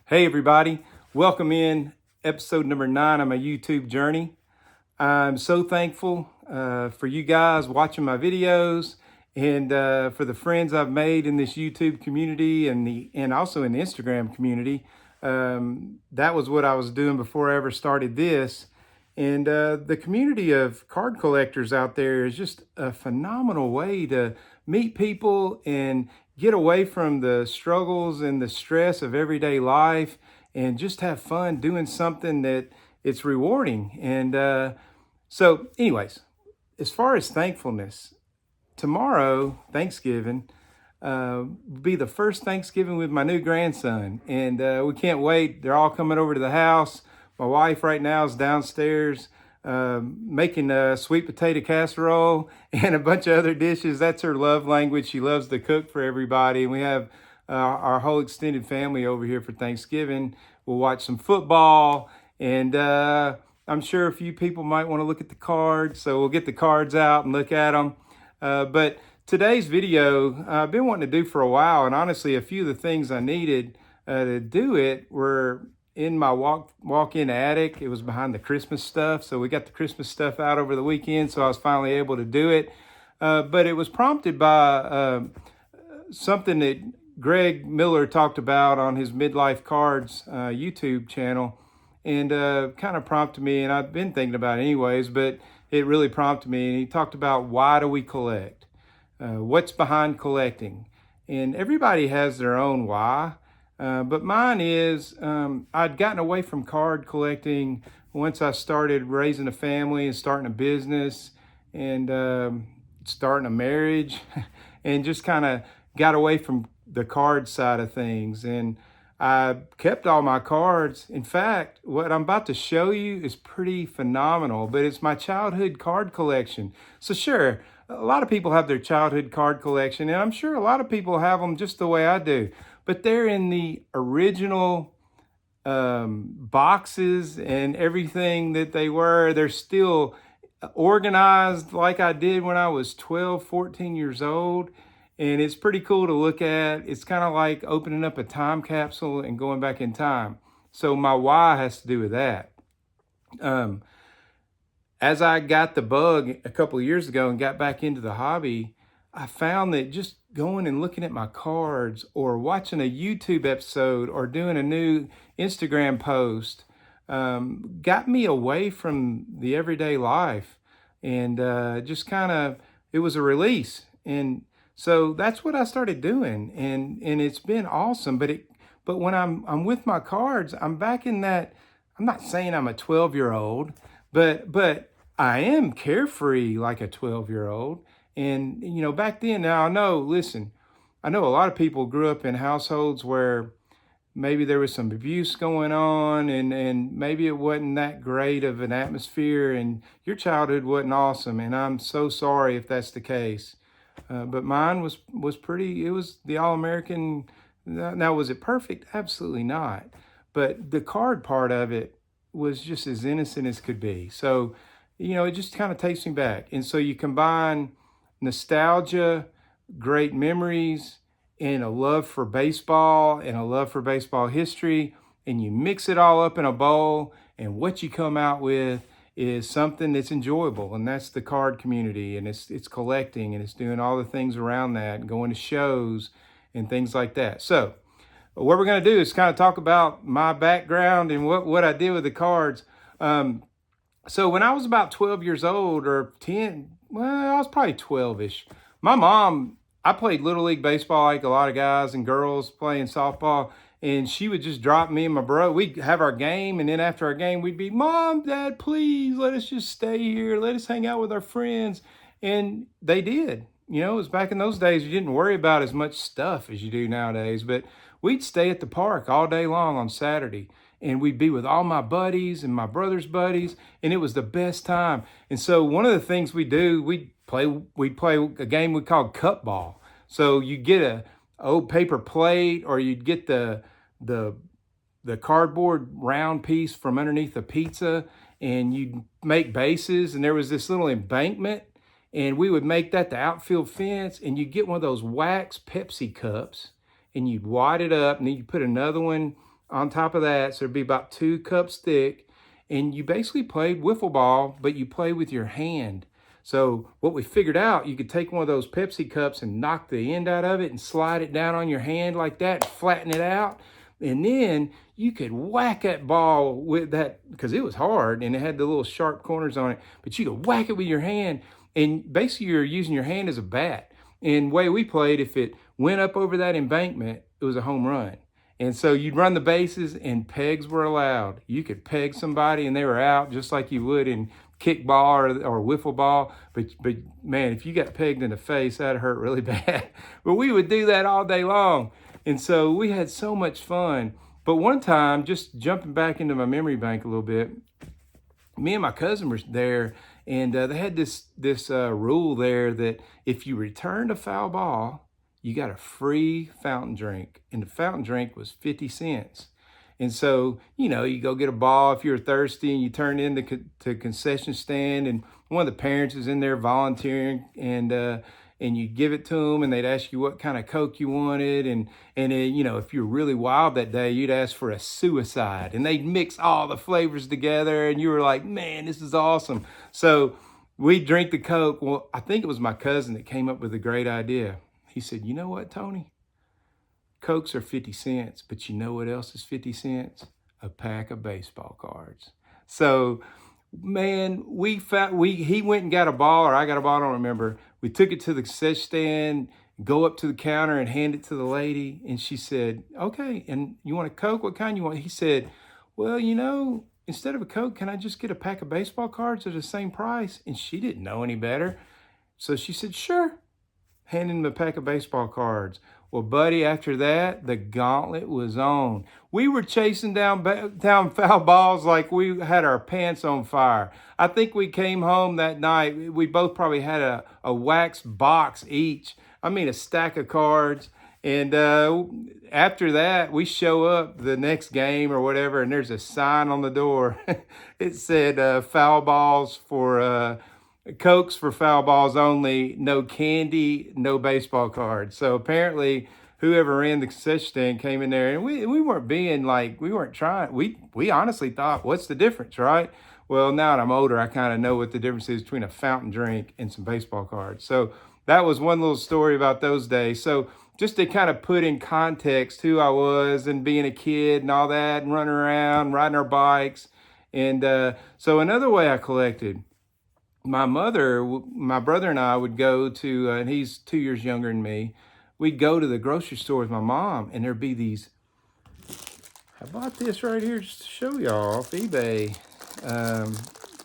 Hey everybody, welcome in episode number 9 of my YouTube journey. I'm so thankful for you guys watching my videos and for the friends I've made in this YouTube community and also in the Instagram community. That was what I was doing before I ever started this. And the community of card collectors out there is just a phenomenal way to meet people and get away from the struggles and the stress of everyday life and just have fun doing something that it's rewarding. And so, anyways, as far as thankfulness, tomorrow, Thanksgiving, will be the first Thanksgiving with my new grandson. And we can't wait. They're all coming over to the house. My wife right now is downstairs making a sweet potato casserole and a bunch of other dishes. That's her love language. She loves to cook for everybody. And we have our whole extended family over here for Thanksgiving. We'll watch some football and I'm sure a few people might want to look at the cards. So we'll get the cards out and look at them. But today's video, I've been wanting to do for a while, and honestly, a few of the things I needed to do it were in my walk-in attic. It was behind the Christmas stuff, so we got the Christmas stuff out over the weekend, so I was finally able to do it. But it was prompted by something that Greg Miller talked about on his Midlife Cards YouTube channel, and kind of prompted me, and I've been thinking about it anyways, but it really prompted me. And he talked about, why do we collect? What's behind collecting? And everybody has their own why. But mine is, I'd gotten away from card collecting once I started raising a family and starting a business and starting a marriage and just kind of got away from the card side of things. And I kept all my cards. In fact, what I'm about to show you is pretty phenomenal, but it's my childhood card collection. So sure, a lot of people have their childhood card collection, and I'm sure a lot of people have them just the way I do, but they're in the original boxes and everything that they were. They're still organized like I did when I was 12, 14 years old. And it's pretty cool to look at. It's kind of like opening up a time capsule and going back in time. So my why has to do with that. As I got the bug a couple of years ago and got back into the hobby, I found that just going and looking at my cards or watching a YouTube episode or doing a new Instagram post got me away from the everyday life. And just kind of, it was a release. And so that's what I started doing, and it's been awesome. But when I'm with my cards, I'm back in that. I'm not saying I'm a 12-year-old, but I am carefree like a 12-year-old. And back then, now I know. Listen, I know a lot of people grew up in households where maybe there was some abuse going on, and maybe it wasn't that great of an atmosphere, and your childhood wasn't awesome. And I'm so sorry if that's the case. But mine was pretty. It was the all-American. Now, was it perfect? Absolutely not. But the card part of it was just as innocent as could be. So, it just kind of takes me back. And so you combine nostalgia, great memories, and a love for baseball and a love for baseball history, and you mix it all up in a bowl, and what you come out with is something that's enjoyable, and that's the card community, and it's collecting, and it's doing all the things around that, and going to shows and things like that. So what we're going to do is kind of talk about my background and what I did with the cards. So when I was about 12 years old, or 10, well, I was probably 12-ish. My mom, I played Little League baseball like a lot of guys and girls playing softball. And she would just drop me and my brother. We'd have our game, and then after our game, we'd be, Mom, Dad, please let us just stay here. Let us hang out with our friends. And they did. It was back in those days, you didn't worry about as much stuff as you do nowadays. But we'd stay at the park all day long on Saturday. And we'd be with all my buddies and my brother's buddies, and it was the best time. And so one of the things we do, we'd play a game we called cup ball. So you get a old paper plate, or you'd get the cardboard round piece from underneath a pizza, and you'd make bases, and there was this little embankment, and we would make that the outfield fence, and you'd get one of those wax Pepsi cups, and you'd wad it up, and then you put another one on top of that. So it'd be about 2 cups thick. And you basically played wiffle ball, but you play with your hand. So what we figured out, you could take one of those Pepsi cups and knock the end out of it and slide it down on your hand like that, flatten it out. And then you could whack that ball with that, because it was hard and it had the little sharp corners on it, but you could whack it with your hand. And basically you're using your hand as a bat. And the way we played, if it went up over that embankment, it was a home run. And so you'd run the bases and pegs were allowed. You could peg somebody and they were out just like you would in kickball or wiffle ball. But man, if you got pegged in the face, that'd hurt really bad. But we would do that all day long. And so we had so much fun. But one time, just jumping back into my memory bank a little bit, me and my cousin were there, and they had this rule there that if you returned a foul ball, you got a free fountain drink, and the fountain drink was 50 cents. And so, you know, you go get a ball if you're thirsty, and you turn in to concession stand, and one of the parents is in there volunteering, and you give it to them, and they'd ask you what kind of Coke you wanted, and you know, if you're really wild that day, you'd ask for a suicide, and they'd mix all the flavors together, and you were like, man, this is awesome. So we drink the Coke. Well, I think it was my cousin that came up with a great idea. He said, you know what, Tony? Cokes are 50 cents, but you know what else is 50 cents? A pack of baseball cards. So, man, he went and got a ball, or I got a ball, I don't remember. We took it to the concession stand, go up to the counter and hand it to the lady. And she said, okay, and you want a Coke? What kind you want? He said, well, you know, instead of a Coke, can I just get a pack of baseball cards at the same price? And she didn't know any better. So she said, sure. Handing him a pack of baseball cards. Well, buddy, after that, the gauntlet was on. We were chasing down foul balls like we had our pants on fire. I think we came home that night. We both probably had a wax box each. I mean, a stack of cards. And after that, we show up the next game or whatever, and there's a sign on the door. It said foul balls for... Cokes for foul balls only, no candy, no baseball cards. So apparently whoever ran the concession stand came in there, and we weren't being like, we weren't trying. We honestly thought, what's the difference, right? Well, now that I'm older, I kind of know what the difference is between a fountain drink and some baseball cards. So that was one little story about those days. So just to kind of put in context who I was and being a kid and all that, and running around, riding our bikes. And so another way I collected, my brother and I would go to, and he's 2 years younger than me, we'd go to the grocery store with my mom, and there'd be these, I bought this right here just to show y'all off eBay.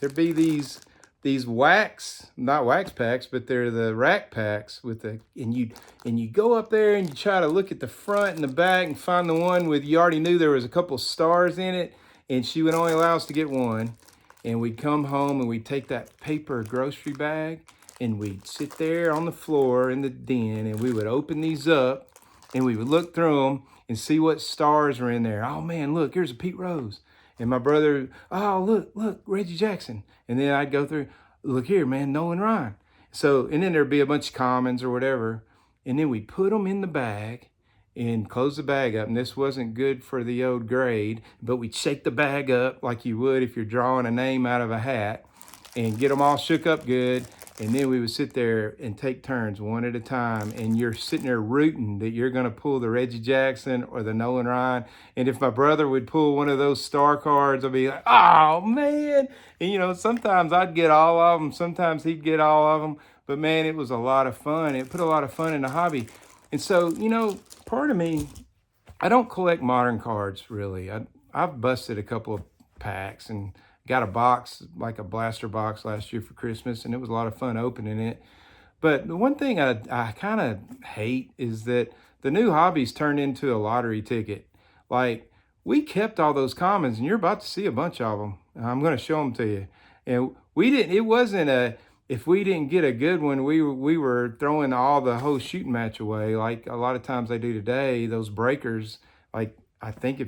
There'd be these wax, not wax packs, but they're the rack packs with the, and you go up there and you try to look at the front and the back and find the one with, you already knew there was a couple stars in it, and she would only allow us to get one. And we'd come home and we'd take that paper grocery bag and we'd sit there on the floor in the den and we would open these up and we would look through them and see what stars were in there. Oh man, look, here's a Pete Rose. And my brother, oh, look, Reggie Jackson. And then I'd go through, look here, man, Nolan Ryan. So, and then there'd be a bunch of commons or whatever. And then we'd put them in the bag and close the bag up. And this wasn't good for the old grade, but we'd shake the bag up like you would if you're drawing a name out of a hat and get them all shook up good. And then we would sit there and take turns one at a time. And you're sitting there rooting that you're going to pull the Reggie Jackson or the Nolan Ryan. And if my brother would pull one of those star cards, I'd be like, oh, man. And, you know, sometimes I'd get all of them. Sometimes he'd get all of them. But, man, it was a lot of fun. It put a lot of fun in the hobby. And so, you know, part of me, I don't collect modern cards, really. I've busted a couple of packs and got a box, like a blaster box last year for Christmas, and it was a lot of fun opening it. But the one thing I kind of hate is that the new hobby's turned into a lottery ticket. Like, we kept all those commons, and you're about to see a bunch of them. I'm going to show them to you. And it wasn't if we didn't get a good one, we were throwing the whole shooting match away. Like a lot of times they do today, those breakers, like I think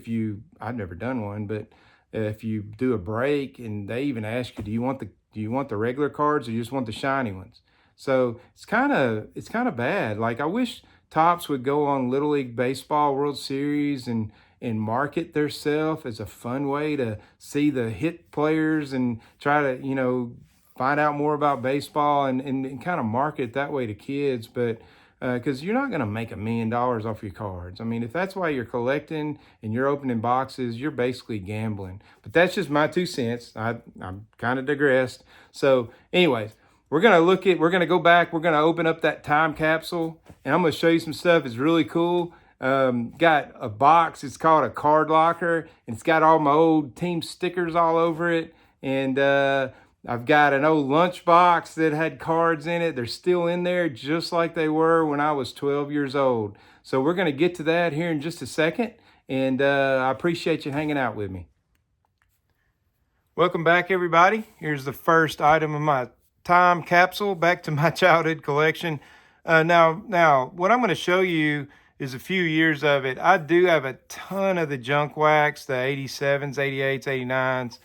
I've never done one, but if you do a break and they even ask you, do you want the regular cards or you just want the shiny ones? So it's kind of bad. Like I wish Topps would go on Little League Baseball World Series and and market themselves as a fun way to see the hit players and try to, find out more about baseball and kind of market that way to kids. But because you're not going to make $1 million off your cards. I mean, if that's why you're collecting and you're opening boxes, you're basically gambling. But that's just my 2 cents. I'm kind of digressed. So anyways, we're going to go back. We're going to open up that time capsule and I'm going to show you some stuff. It's really cool. Got a box. It's called a card locker and it's got all my old team stickers all over it. And, I've got an old lunch box that had cards in it. They're still in there just like they were when I was 12 years old. So we're going to get to that here in just a second. And I appreciate you hanging out with me. Welcome back, everybody. Here's the first item of my time capsule back to my childhood collection. Now, what I'm going to show you is a few years of it. I do have a ton of the junk wax, the 87s, 88s, 89s.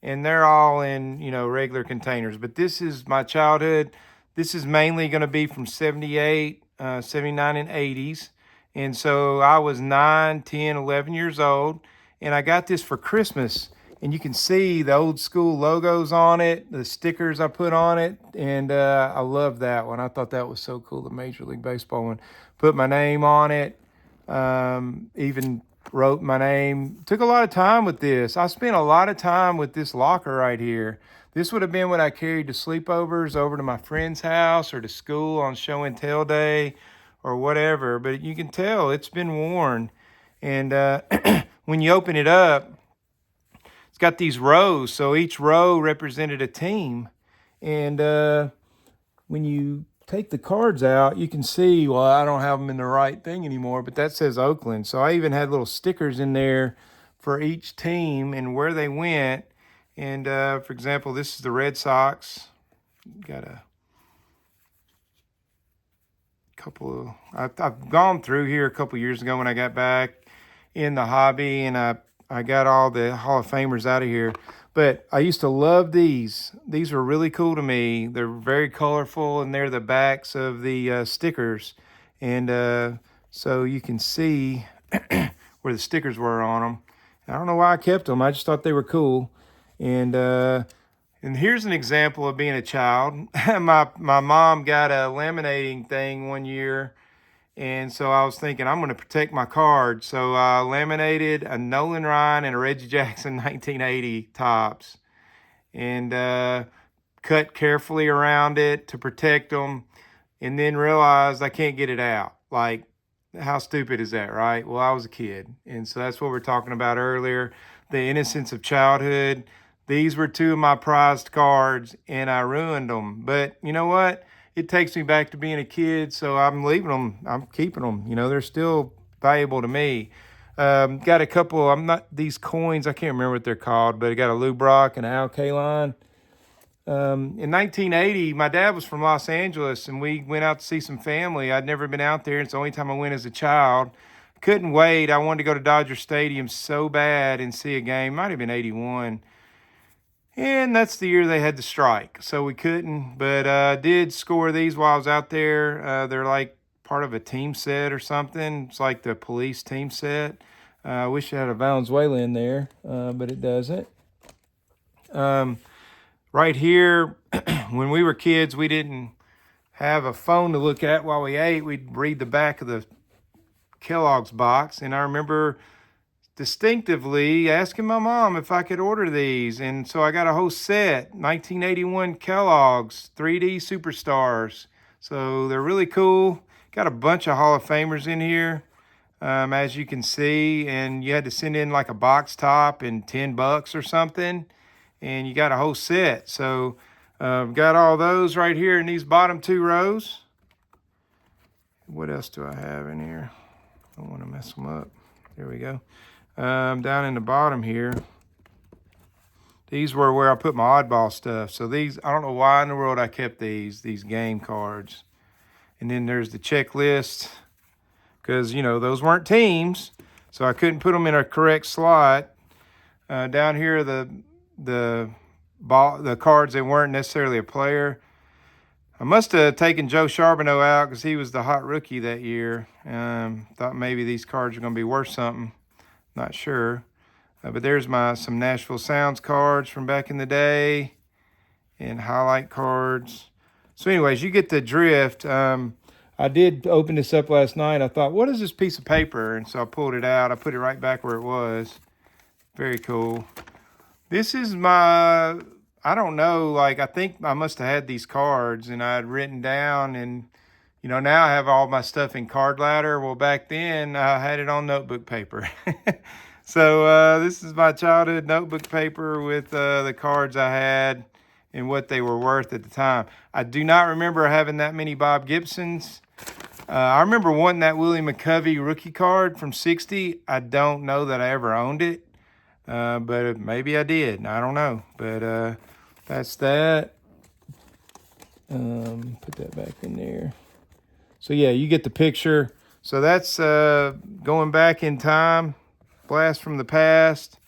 And they're all in, regular containers. But this is my childhood. This is mainly going to be from 78, 79, and 80s. And so I was 9, 10, 11 years old. And I got this for Christmas. And you can see the old school logos on it, the stickers I put on it. And I love that one. I thought that was so cool, the Major League Baseball one. Put my name on it. Even wrote my name. Took a lot of time with this. I spent a lot of time with this locker right here. This would have been what I carried to sleepovers over to my friend's house or to school on show and tell day or whatever. But you can tell it's been worn. And when you open it up, it's got these rows. So each row represented a team. And when you take the cards out, you can see, well, I don't have them in the right thing anymore, but that says Oakland. So I even had little stickers in there for each team and where they went. And for example, this is the Red Sox. Got a couple of, I've gone through here a couple years ago when I got back in the hobby, and I got all the Hall of Famers out of here. But I used to love these. These were really cool to me. They're very colorful, and they're the backs of the stickers. And so you can see where the stickers were on them. I don't know why I kept them. I just thought they were cool. And here's an example of being a child. My mom got a laminating thing one year. And so I was thinking, I'm going to protect my card. So I laminated a Nolan Ryan and a Reggie Jackson 1980 tops and cut carefully around it to protect them, and then realized I can't get it out. Like, how stupid is that, right? Well, I was a kid. And so that's what we're talking about earlier, the innocence of childhood. These were 2 of my prized cards, and I ruined them. But you know what? It takes me back to being a kid, so I'm leaving them. I'm keeping them. They're still valuable to me. Got a couple, these coins, I can't remember what they're called, but I got a Lou Brock and an Al Kaline. In 1980, my dad was from Los Angeles, and we went out to see some family. I'd never been out there. It's the only time I went as a child. Couldn't wait. I wanted to go to Dodger Stadium so bad and see a game. Might have been 81. And that's the year they had the strike, so we couldn't. But I did score these while I was out there. They're like part of a team set or something. It's like the police team set. I wish it had a Valenzuela in there, but it doesn't. Right here, when we were kids, we didn't have a phone to look at while we ate. We'd read the back of the Kellogg's box, and I remember distinctively asking my mom if I could order these. And so I got a whole set, 1981 Kellogg's 3D Superstars. So they're really cool. Got a bunch of Hall of Famers in here, as you can see. And you had to send in like a box top and $10 or something. And you got a whole set. So got all those right here in these bottom 2 rows. What else do I have in here? I don't want to mess them up. There we go. Down in the bottom here, these were where I put my oddball stuff. So these, I don't know why in the world I kept these game cards. And then there's the checklist, because, those weren't teams, so I couldn't put them in a correct slot. Down here, the cards that weren't necessarily a player. I must have taken Joe Charbonneau out because he was the hot rookie that year. Thought maybe these cards are going to be worth something. Not sure. But there's some Nashville Sounds cards from back in the day, and highlight cards. So anyways, you get the drift. I did open this up last night. I thought, what is this piece of paper? And so I pulled it out. I put it right back where it was. Very cool. This is I don't know, like, I think I must have had these cards and I had written down, and, now I have all my stuff in card ladder. Well, back then I had it on notebook paper. So this is my childhood notebook paper with the cards I had and what they were worth at the time. I do not remember having that many Bob Gibsons. I remember wanting that Willie McCovey rookie card from '60. I don't know that I ever owned it, but maybe I did. I don't know. But that's that. Put that back in there. So yeah, you get the picture. So that's going back in time. Blast from the past.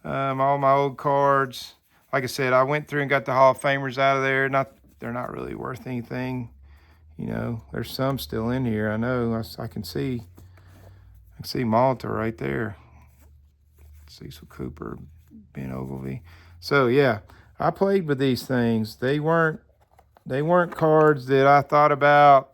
All my old cards. Like I said, I went through and got the Hall of Famers out of there. They're not really worth anything. There's some still in here. I know. I can see Malta right there. Cecil Cooper, Ben Ogilvy. So yeah, I played with these things. They weren't cards that I thought about,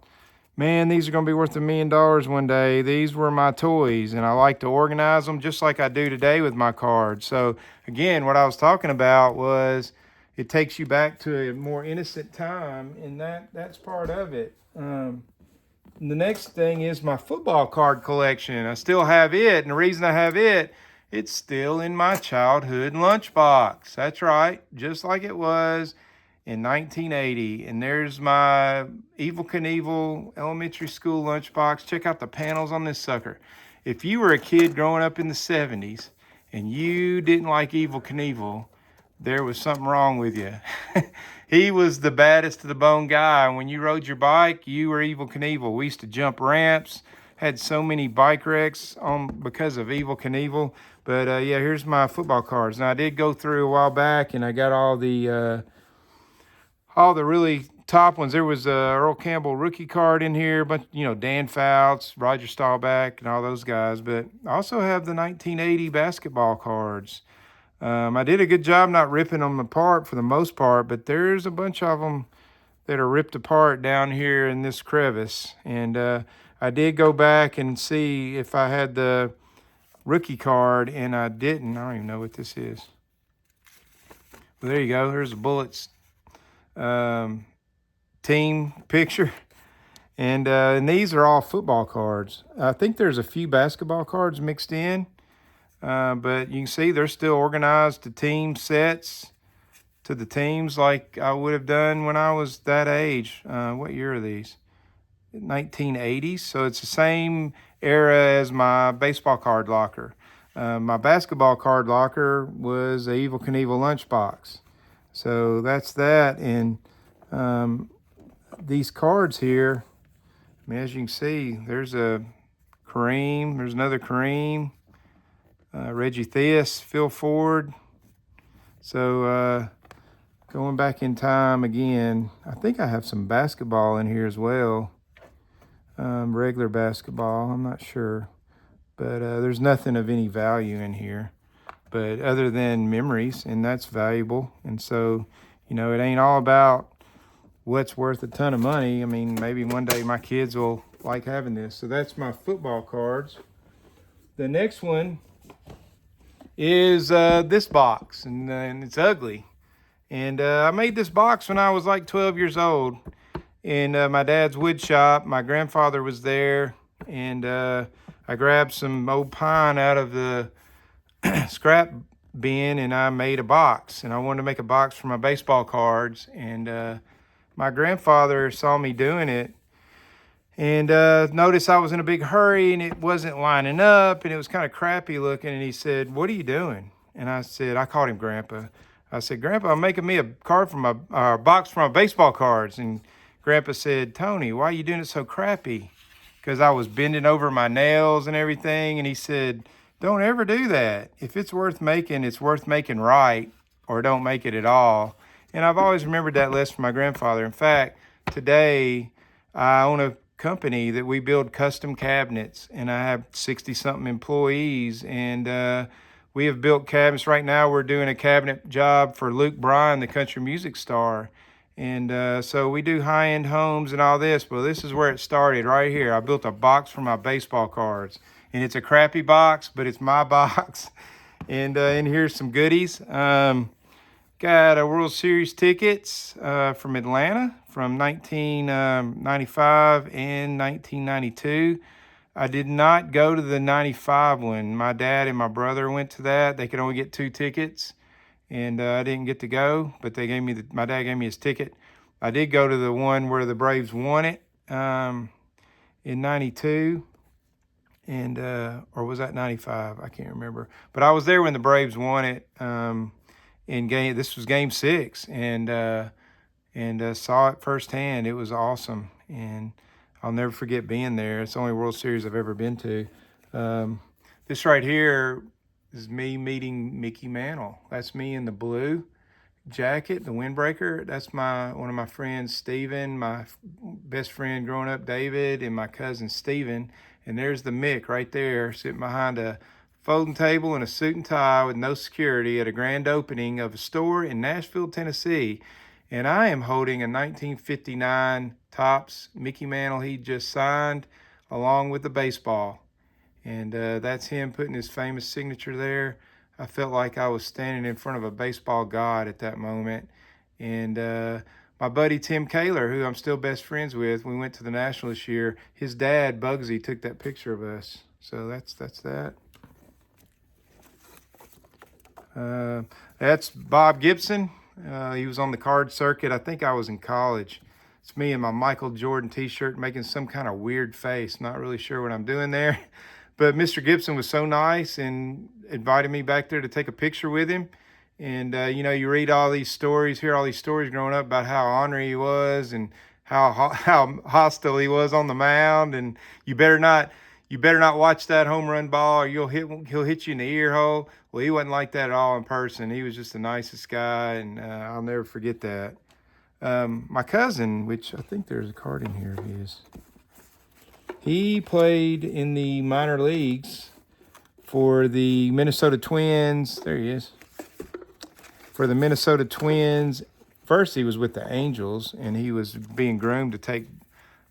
man, these are going to be worth $1 million one day. These were my toys, and I like to organize them just like I do today with my cards. So again, what I was talking about was it takes you back to a more innocent time, and that's part of it. The next thing is my football card collection. I still have it, and the reason I have it, it's still in my childhood lunchbox. That's right, just like it was in 1980. And there's my Evel Knievel elementary school lunchbox. Check out the panels on this sucker. If you were a kid growing up in the 70s and you didn't like Evel Knievel, there was something wrong with you. He was the baddest to the bone guy. When you rode your bike, you were Evel Knievel. We used to jump ramps, had so many bike wrecks because of Evel Knievel. But yeah, here's my football cards. Now I did go through a while back, and I got all the really top ones. There was a Earl Campbell rookie card in here, but Dan Fouts, Roger Staubach, and all those guys. But I also have the 1980 basketball cards. I did a good job not ripping them apart for the most part, but there's a bunch of them that are ripped apart down here in this crevice. And I did go back and see if I had the rookie card, and I didn't. I don't even know what this is. Well, there you go. There's a Bullets team picture. And these are all football cards. I think there's a few basketball cards mixed in. But you can see they're still organized to team sets, to the teams like I would have done when I was that age. What year are these? 1980s. So it's the same era as my baseball card locker. My basketball card locker was a Evel Knievel lunchbox. So that's that. And these cards here, I mean, as you can see, there's a Kareem. There's another Kareem. Reggie Theus, Phil Ford. So going back in time again, I think I have some basketball in here as well. Regular basketball, I'm not sure. But there's nothing of any value in here. But other than memories, and that's valuable. And so, it ain't all about what's worth a ton of money. I mean, maybe one day my kids will like having this. So that's my football cards. The next one is this box, and it's ugly. And I made this box when I was like 12 years old in my dad's wood shop. My grandfather was there, and I grabbed some old pine out of the scrap bin, and I made a box. And I wanted to make a box for my baseball cards, and my grandfather saw me doing it, and noticed I was in a big hurry and it wasn't lining up and it was kind of crappy looking. And he said, "What are you doing?" And I called him Grandpa. I said, "Grandpa, I'm making me a card for my box for my baseball cards." And Grandpa said, "Tony, why are you doing it so crappy?" Because I was bending over my nails and everything. And he said, "Don't ever do that. If it's worth making, it's worth making right, or don't make it at all." And I've always remembered that lesson from my grandfather. In fact, today I own a company that we build custom cabinets, and I have 60-something employees, and we have built cabinets. Right now, we're doing a cabinet job for Luke Bryan, the country music star. And so we do high-end homes and all this, but this is where it started right here. I built a box for my baseball cards, and it's a crappy box, but it's my box. And here's some goodies. Got a World Series tickets from Atlanta from 1995 and 1992. I did not go to the 95 one. My dad and my brother went to that. They could only get 2 tickets, and I didn't get to go, but they gave me my dad gave me his ticket. I did go to the one where the Braves won it in 92, and or was that 95? I can't remember. But I was there when the Braves won it. This was Game 6, and saw it firsthand. It was awesome, and I'll never forget being there. It's the only World Series I've ever been to. This right here is me meeting Mickey Mantle. That's me in the blue jacket, the windbreaker. That's one of my friends, Steven, my best friend growing up, David, and my cousin, Steven. And there's the Mick right there, sitting behind a folding table in a suit and tie with no security at a grand opening of a store in Nashville, Tennessee. And I am holding a 1959 Topps Mickey Mantle he just signed along with the baseball. And that's him putting his famous signature there. I felt like I was standing in front of a baseball god at that moment. And my buddy Tim Kaler, who I'm still best friends with, we went to the National this year. His dad, Bugsy, took that picture of us. So that's that. That's Bob Gibson. He was on the card circuit. I think I was in college. It's me in my Michael Jordan t-shirt making some kind of weird face. Not really sure what I'm doing there. But Mr. Gibson was so nice and invited me back there to take a picture with him. And, you read all these stories, hear all these stories growing up about how ornery he was and how hostile he was on the mound. And you better not watch that home run ball, or he'll hit you in the ear hole. Well, he wasn't like that at all in person. He was just the nicest guy, and I'll never forget that. My cousin, which I think there's a card in here of his, he played in the minor leagues for the Minnesota Twins. There he is. For the Minnesota Twins. First, he was with the Angels, and he was being groomed to take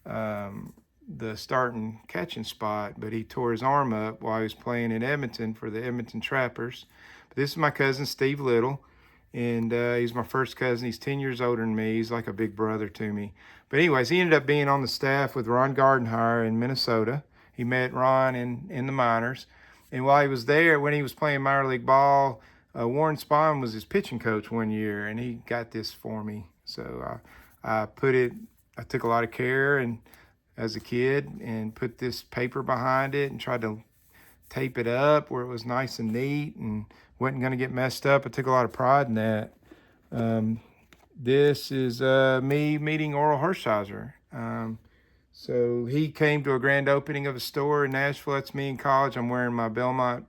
the starting catching spot, but he tore his arm up while he was playing in Edmonton for the Edmonton Trappers. But this is my cousin, Steve Little, and he's my first cousin. He's 10 years older than me. He's like a big brother to me. But anyways, he ended up being on the staff with Ron Gardenhire in Minnesota. He met Ron in the minors. And while he was there, when he was playing minor league ball, Warren Spahn was his pitching coach one year, and he got this for me. So I took a lot of care and as a kid and put this paper behind it and tried to tape it up where it was nice and neat and wasn't going to get messed up. I took a lot of pride in that. This is me meeting Oral Hershiser. So he came to a grand opening of a store in Nashville. That's me in college. I'm wearing my Belmont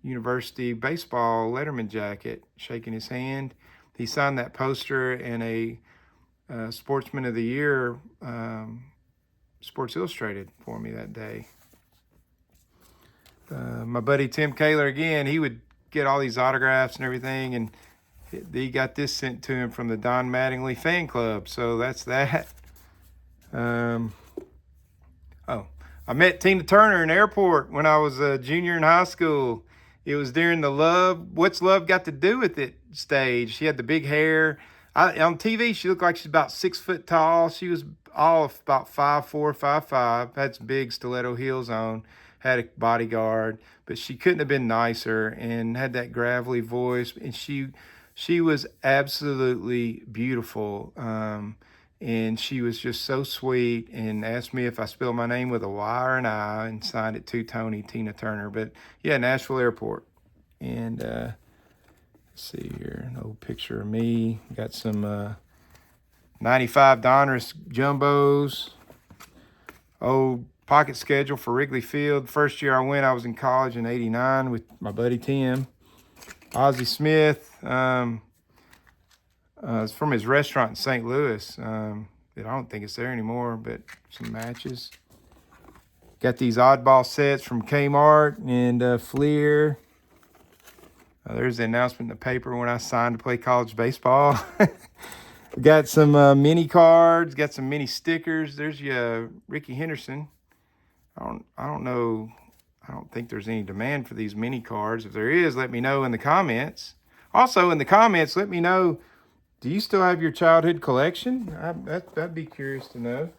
University baseball letterman jacket, shaking his hand. He signed that poster in a Sportsman of the Year Sports Illustrated for me that day. My buddy Tim Kaler, again, he would get all these autographs and everything, and he got this sent to him from the Don Mattingly fan club. So that's that. I met Tina Turner in the airport when I was a junior in high school. It was during the What's Love Got to Do with It stage. She had the big hair. On TV, she looked like she's about 6 foot tall. She was all about 5'4", 5'5", had some big stiletto heels on, had a bodyguard, but she couldn't have been nicer and had that gravelly voice. And she was absolutely beautiful. And she was just so sweet and asked me if I spelled my name with a Y or an I and signed it to Tony, Tina Turner. But yeah, Nashville Airport. And let's see here, an old picture of me. Got some 95 Donruss Jumbos. Old pocket schedule for Wrigley Field. First year I went, I was in college in '89 with my buddy Tim. Ozzie Smith. It's from his restaurant in St. Louis. I don't think it's there anymore, but some matches. Got these oddball sets from Kmart and Fleer. There's the announcement in the paper when I signed to play college baseball. Got some mini cards, got some mini stickers. There's your Ricky Henderson. I don't know. I don't think there's any demand for these mini cards. If there is, let me know in the comments. Also in the comments, let me know, do you still have your childhood collection? That'd be curious to know.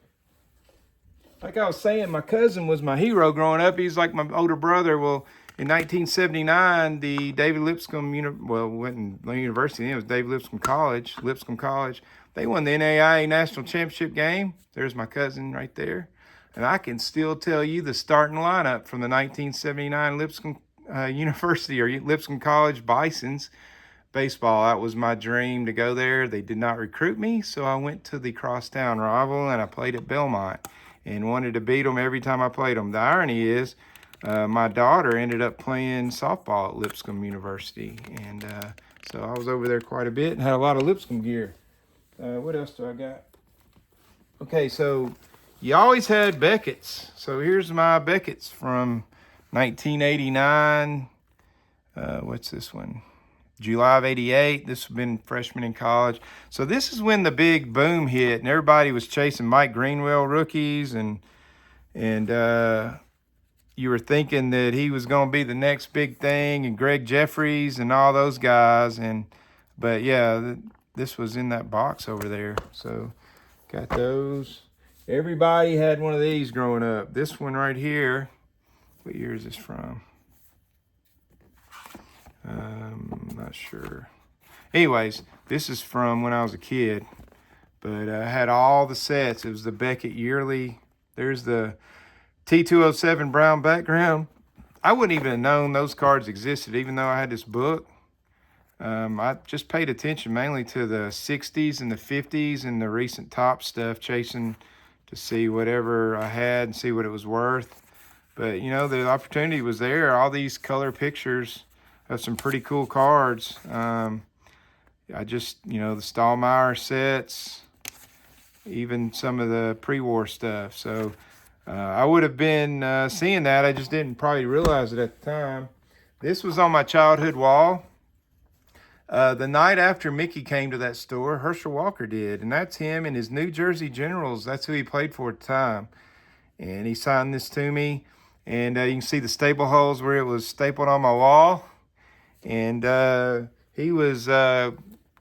Like I was saying, my cousin was my hero growing up. He's like my older brother. Well, in 1979, the David Lipscomb, wasn't university then, it was David Lipscomb College. They won the NAIA National Championship game. There's my cousin right there. And I can still tell you the starting lineup from the 1979 Lipscomb University or Lipscomb College Bisons baseball. That was my dream to go there. They did not recruit me, so I went to the crosstown rival and I played at Belmont and wanted to beat them every time I played them. The irony is, my daughter ended up playing softball at Lipscomb University, and so I was over there quite a bit and had a lot of Lipscomb gear. What else do I got? Okay, so you always had Beckett's. So here's my Beckett's from 1989. What's this one? July of 88. This has been freshman in college. So this is when the big boom hit and everybody was chasing Mike Greenwell rookies and you were thinking that he was going to be the next big thing and Greg Jeffries and all those guys. But yeah, this was in that box over there. So got those. Everybody had one of these growing up. This one right here, what year is this from? Not sure. Anyways, this is from when I was a kid, but I had all the sets. It was the Beckett yearly. There's the T207 brown background. I wouldn't even have known those cards existed, even though I had this book. I just paid attention mainly to the 60s and the 50s and the recent top stuff, chasing to see whatever I had and see what it was worth. But, you know, the opportunity was there. All these color pictures of some pretty cool cards. I just, the Stallmeyer sets, even some of the pre-war stuff. So I would have been seeing that. I just didn't probably realize it at the time. This was on my childhood wall. The night after Mickey came to that store, Herschel Walker did. And that's him and his New Jersey Generals. That's who he played for at the time. And he signed this to me. And you can see the staple holes where it was stapled on my wall. And he was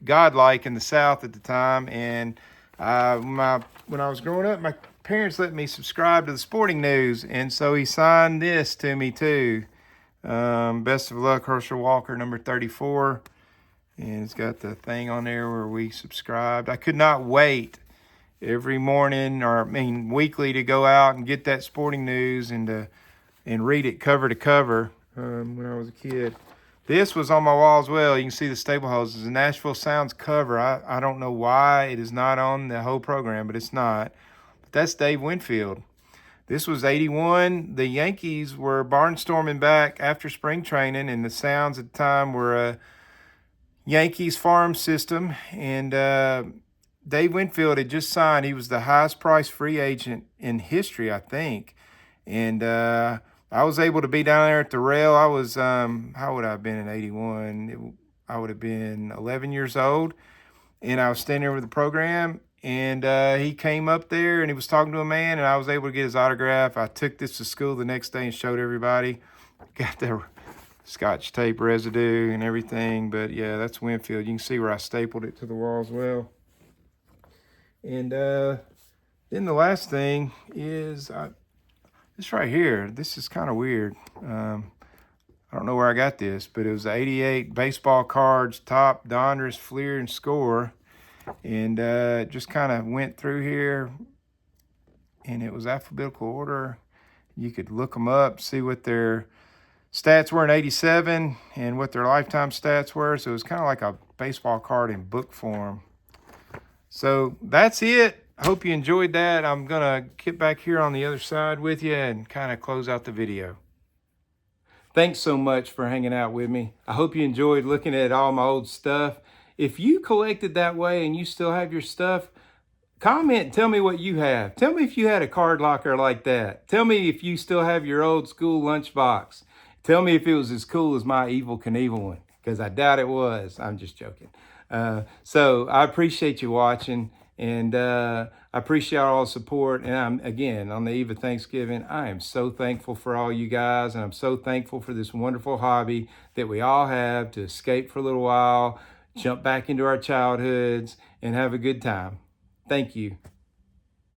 godlike in the South at the time. And when I was growing up, my parents let me subscribe to the Sporting News. And so he signed this to me too. Best of luck, Herschel Walker, number 34. And it's got the thing on there where we subscribed. I could not wait every morning, weekly, to go out and get that Sporting News and read it cover to cover when I was a kid. This was on my wall as well. You can see the staple holes. It's a Nashville Sounds cover. I don't know why it is not on the whole program, but it's not. But that's Dave Winfield. This was 81. The Yankees were barnstorming back after spring training, and the Sounds at the time were a Yankees farm system. And Dave Winfield had just signed. He was the highest priced free agent in history, I think. And I was able to be down there at the rail. I was, how would I have been in 81? I would have been 11 years old. And I was standing there with the program. And he came up there and he was talking to a man. And I was able to get his autograph. I took this to school the next day and showed everybody. Got the Scotch tape residue and everything. But yeah, that's Winfield. You can see where I stapled it to the wall as well. And then the last thing is this right here. This is kind of weird. I don't know where I got this, but it was 88 baseball cards, top, Donruss, Fleer, and Score. And it just kind of went through here. And it was alphabetical order. You could look them up, see what their stats were in 87 and what their lifetime stats were. So it was kind of like a baseball card in book form. So that's it. I hope you enjoyed that. I'm going to get back here on the other side with you and kind of close out the video. Thanks so much for hanging out with me. I hope you enjoyed looking at all my old stuff. If you collected that way and you still have your stuff, Comment and tell me what you have. Tell me if you had a card locker like that. Tell me if you still have your old school lunchbox. Tell me if it was as cool as my Evil Knievel one, because I doubt it was. I'm just joking. So I appreciate you watching, and I appreciate all the support. And I'm, again, on the eve of Thanksgiving, I am so thankful for all you guys, and I'm so thankful for this wonderful hobby that we all have to escape for a little while, jump back into our childhoods, and have a good time. Thank you.